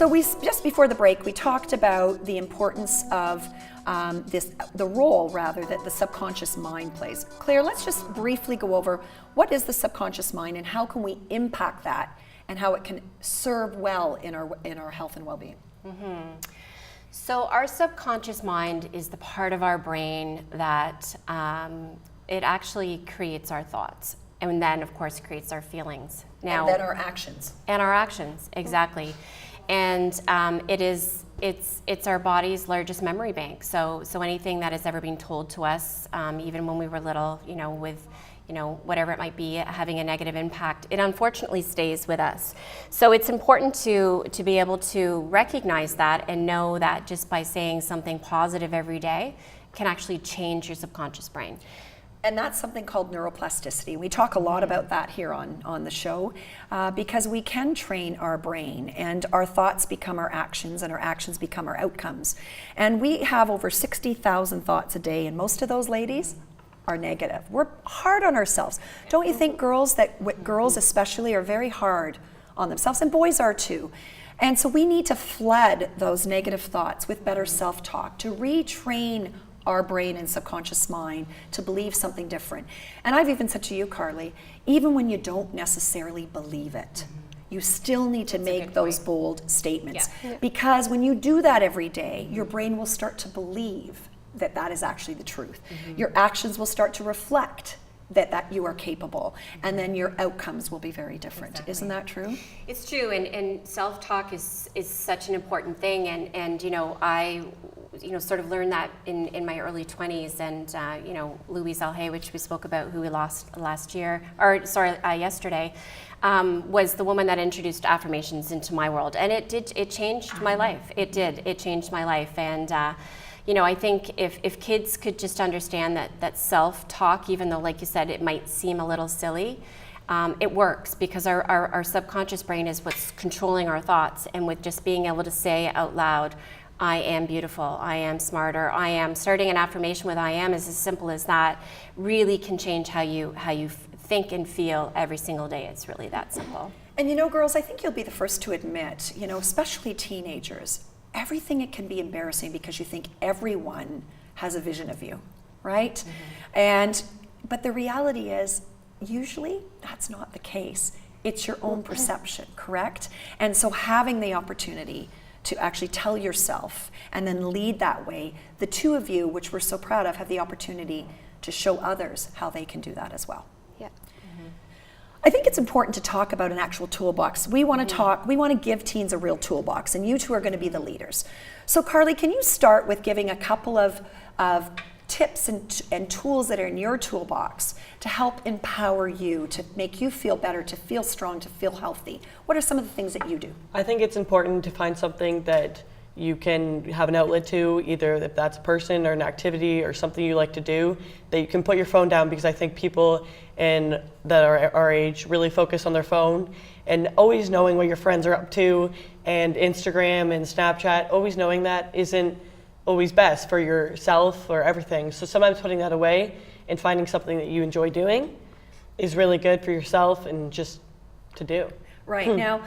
So just before the break, we talked about the importance of the role rather that the subconscious mind plays. Claire, let's just briefly go over what is the subconscious mind and how can we impact that and how it can serve well in our health and well-being. So our subconscious mind is the part of our brain that it actually creates our thoughts, and then of course creates our feelings. Now, and then our actions. And our actions, exactly. And it's our body's largest memory bank. So anything that has ever been told to us, even when we were little, with whatever it might be, having a negative impact, it unfortunately stays with us. So it's important to be able to recognize that and know that just by saying something positive every day can actually change your subconscious brain. And that's something called neuroplasticity. We talk a lot about that here on the show because we can train our brain, and our thoughts become our actions and our actions become our outcomes. And we have over 60,000 thoughts a day, and most of those, ladies, are negative. We're hard on ourselves. Don't you think, girls, that girls especially are very hard on themselves, and boys are too. And so we need to flood those negative thoughts with better self-talk to retrain our brain and subconscious mind to believe something different. And I've even said to you, Carley, even when you don't necessarily believe it, you still need to make those bold statements. Yeah. Because when you do that every day, your brain will start to believe that is actually the truth. Your actions will start to reflect that you are capable, and then your outcomes will be very different. Exactly. Isn't that true? It's true, and self-talk is such an important thing, and I sort of learned that in my early 20s, and Louise Alhay, which we spoke about, who we lost yesterday, was the woman that introduced affirmations into my world, and it changed my life. It changed my life, and I think if kids could just understand that self-talk, even though, like you said, it might seem a little silly, it works because our subconscious brain is what's controlling our thoughts, and with just being able to say out loud, I am beautiful, I am smarter, I am, starting an affirmation with I am is as simple as that, really can change how you think and feel every single day. It's really that simple. And girls, I think you'll be the first to admit, especially teenagers, everything it can be embarrassing because you think everyone has a vision of you, right? But the reality is, usually that's not the case. It's your own perception, correct? And so having the opportunity to actually tell yourself and then lead that way, the two of you, which we're so proud of, have the opportunity to show others how they can do that as well. Yeah. I think it's important to talk about an actual toolbox. We want to give teens a real toolbox, and you two are going to be the leaders. So Carley, can you start with giving a couple of tips and tools that are in your toolbox to help empower you, to make you feel better, to feel strong, to feel healthy? What are some of the things that you do? I think it's important to find something that you can have an outlet to, either if that's a person or an activity or something you like to do, that you can put your phone down, because I think people that are our age really focus on their phone, and always knowing what your friends are up to, and Instagram and Snapchat, always knowing that isn't always best for yourself or everything. So sometimes putting that away and finding something that you enjoy doing is really good for yourself and just to do. Right. Now,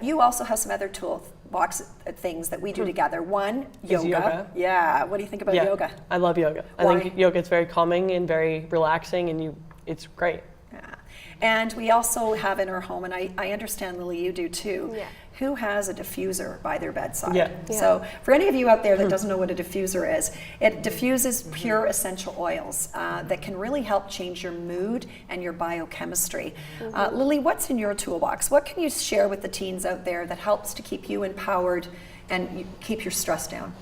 you also have some other toolbox things that we do together. One, yoga. Yeah. What do you think about yoga? I love yoga. Why? I think yoga is very calming and very relaxing, and it's great. Yeah. And we also have in our home, and I understand, Lily, you do too, who has a diffuser by their bedside. Yeah. So for any of you out there that doesn't know what a diffuser is, it diffuses pure essential oils that can really help change your mood and your biochemistry. Lily, what's in your toolbox? What can you share with the teens out there that helps to keep you empowered and keep your stress down?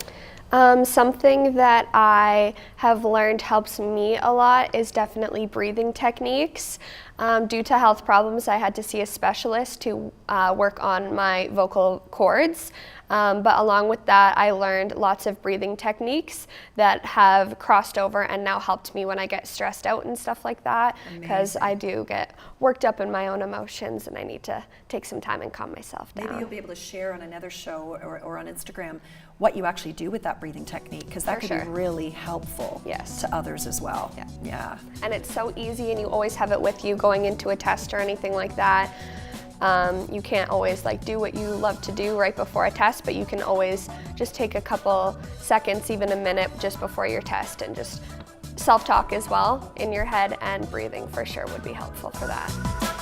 Something that I have learned helps me a lot is definitely breathing techniques. Due to health problems, I had to see a specialist to work on my vocal cords. But along with that, I learned lots of breathing techniques that have crossed over and now helped me when I get stressed out and stuff like that, because I do get worked up in my own emotions and I need to take some time and calm myself down. Maybe you'll be able to share on another show or on Instagram what you actually do with that breathing technique, because that could be really helpful to others as well. Yeah. And it's so easy, and you always have it with you going into a test or anything like that. You can't always like do what you love to do right before a test, but you can always just take a couple seconds, even a minute just before your test, and just self-talk as well in your head, and breathing for sure would be helpful for that.